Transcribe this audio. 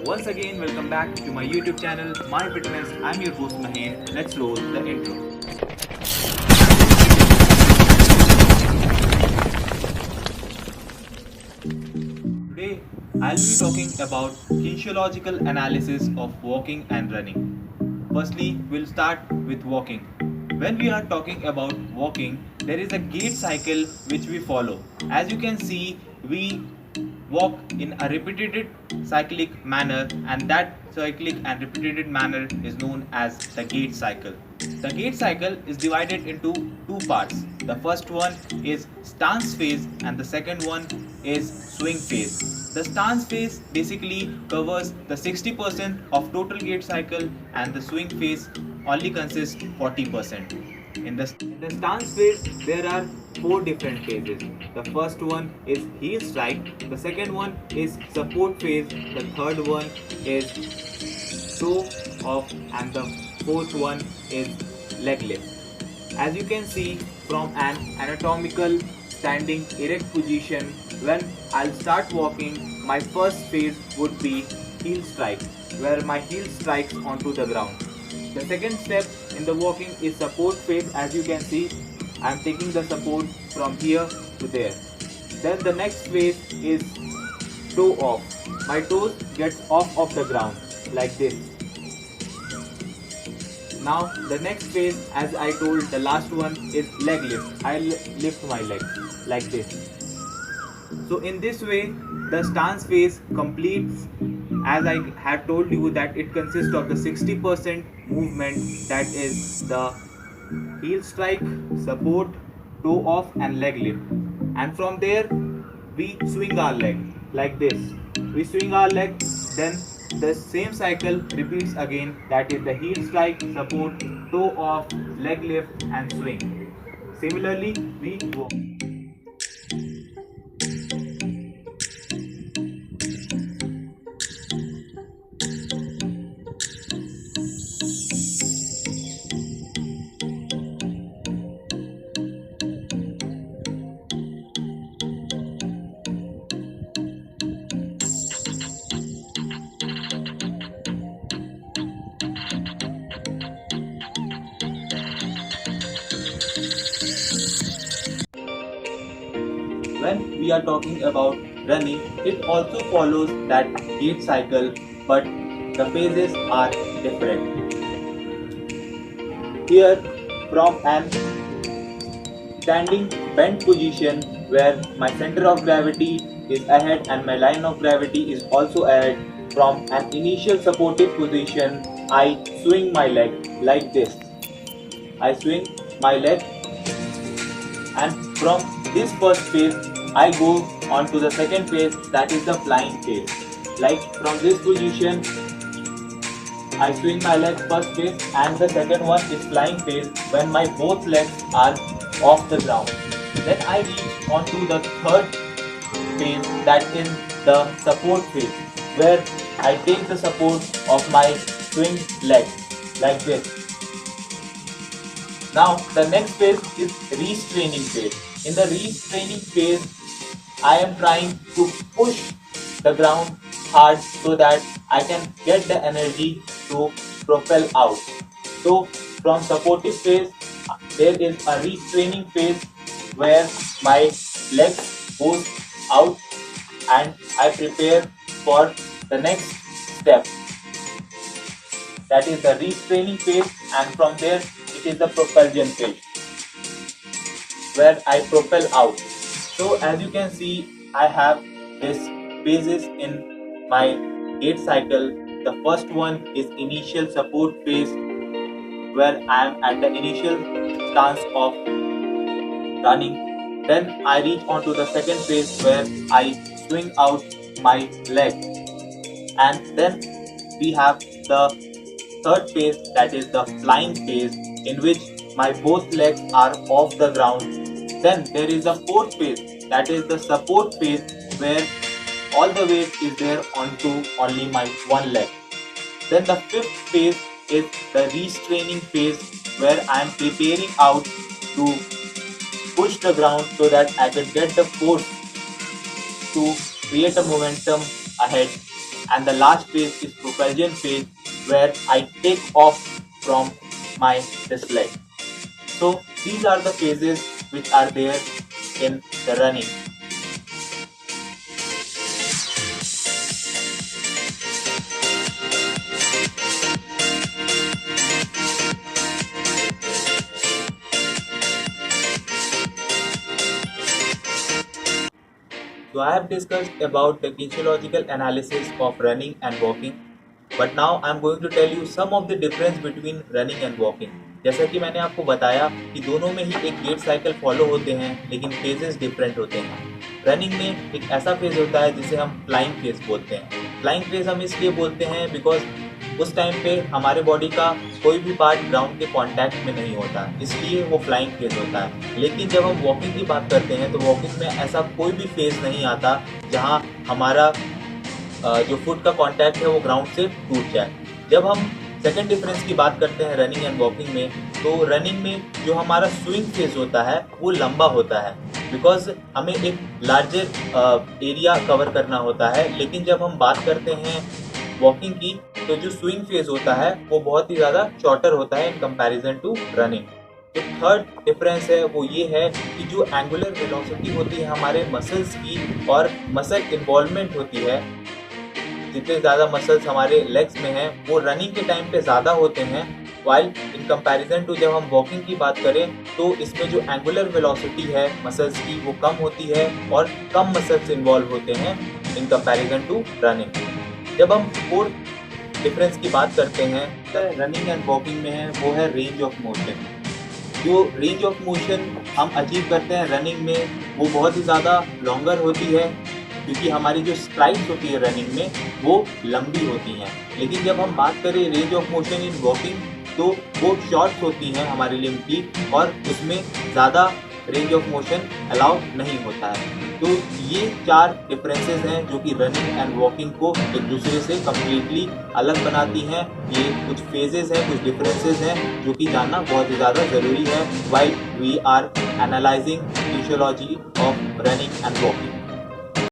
Once again, welcome back to my YouTube channel, My Fitness. I'm your host Maheen. Let's roll the intro. Today, I'll be talking about kinesiological analysis of walking and running. Firstly, we'll start with walking. When we are talking about walking, there is a gait cycle which we follow. As you can see, we walk in a repeated cyclic manner, and that cyclic and repeated manner is known as the gait cycle. The gait cycle is divided into two parts. The first one is stance phase and the second one is swing phase. The stance phase basically covers the 60% of total gait cycle and the swing phase only consists 40%. In the stance phase, there are four different phases. The first one is heel strike, the second one is support phase, the third one is toe off, and the fourth one is leg lift. As you can see from an anatomical standing erect position, when I'll start walking, my first phase would be heel strike, where my heel strikes onto the ground. The second step in the walking is support phase. As you can see, I am taking the support from here to there. Then the next phase is toe off. My toes gets off of the ground like this. Now the next phase, as I told, the last one is leg lift. I lift my leg like this. So in this way, the stance phase completes. As I have told you, that it consists of the 60% movement, that is the heel strike, support, toe off and leg lift. And from there we swing our leg like this. We swing our leg, then the same cycle repeats again, that is the heel strike, support, toe off, leg lift and swing. Similarly, we walk. When we are talking about running, it also follows that gait cycle, but the phases are different. Here, from an standing bent position where my center of gravity is ahead and my line of gravity is also ahead, from an initial supportive position, I swing my leg like this. I swing my leg, and from this first phase I go on to the second phase, that is the flying phase. Like from this position I swing my leg first phase, and the second one is flying phase when my both legs are off the ground. Then I reach on to the third phase, that is the support phase, where I take the support of my swing leg like this. Now the next phase is restraining phase. In the restraining phase, I am trying to push the ground hard so that I can get the energy to propel out. So from supportive phase, there is a restraining phase where my legs goes out and I prepare for the next step, that is the restraining phase, and from there it is the propulsion phase where I propel out. So as you can see, I have these phases in my gait cycle. The first one is initial support phase, where I am at the initial stance of running. Then I reach on to the second phase where I swing out my leg, and then we have the third phase, that is the flying phase, in which my both legs are off the ground. Then there is a fourth phase, that is the support phase, where all the weight is there onto only my one leg. Then the fifth phase is the restraining phase, where I am preparing out to push the ground so that I can get the force to create a momentum ahead. and the last phase is propulsion phase, where I take off from my test leg. So these are the phases which are there in the running. So I have discussed about the kinesiological analysis of running and walking, but now I am going to tell you some of the difference between running and walking. जैसा कि मैंने आपको बताया कि दोनों में ही एक gait cycle follow होते हैं, लेकिन फेजेस डिफरेंट होते हैं। रनिंग में एक ऐसा फेज होता है जिसे हम फ्लाइंग फेज बोलते हैं। फ्लाइंग फेज हम इसलिए बोलते हैं बिकॉज उस टाइम पे हमारे बॉडी का कोई भी पार्ट ग्राउंड के कांटेक्ट में नहीं होता, इसलिए वो फ्लाइंग फेज होता है। लेकिन जब हम वॉकिंग की बात करते हैं तो वॉकिंग में ऐसा कोई भी फेज नहीं आता जहां हमारा जो फुट का कांटेक्ट है वो ग्राउंड से टूट जाए। जब हम सेकंड डिफरेंस की बात करते हैं रनिंग एंड वॉकिंग में, तो रनिंग में जो हमारा स्विंग फेज होता है वो लंबा होता है, बिकॉज हमें एक लार्जर एरिया कवर करना होता है। लेकिन जब हम बात करते हैं वॉकिंग की, तो जो स्विंग फेज होता है वो बहुत ही ज़्यादा शॉर्टर होता है इन कंपैरिजन टू रनिंग। जो थर्ड डिफरेंस है वो ये है कि जो एंगुलर वेलोसिटी होती है हमारे मसल्स की और मसल इन्वॉल्वमेंट होती है, जितने ज़्यादा मसल्स हमारे लेग्स में हैं वो रनिंग के टाइम पे ज़्यादा होते हैं, वाइल इन कंपैरिजन टू जब हम वॉकिंग की बात करें तो इसमें जो एंगुलर वेलोसिटी है मसल्स की वो कम होती है और कम मसल्स इन्वॉल्व होते हैं इन कंपैरिजन टू रनिंग। जब हम फोर्थ डिफरेंस की बात करते हैं रनिंग एंड वॉकिंग में है वो है रेंज ऑफ मोशन। जो रेंज ऑफ मोशन हम अचीव करते हैं रनिंग में वो बहुत ही ज़्यादा लॉन्गर होती है, क्योंकि हमारी जो स्ट्राइड्स होती है रनिंग में वो लंबी होती हैं। लेकिन जब हम बात करें range of motion in walking तो वो शॉर्ट्स होती हैं हमारी लिम्ब की और उसमें ज़्यादा रेंज ऑफ मोशन अलाउ नहीं होता है। तो ये चार डिफरेंसेस हैं जो कि रनिंग एंड वॉकिंग को एक दूसरे से कम्प्लीटली अलग बनाती हैं। ये कुछ फेजेस हैं, कुछ डिफरेंसेस हैं जो कि जानना बहुत ही ज़्यादा ज़रूरी है while we are analysing physiology of running and walking.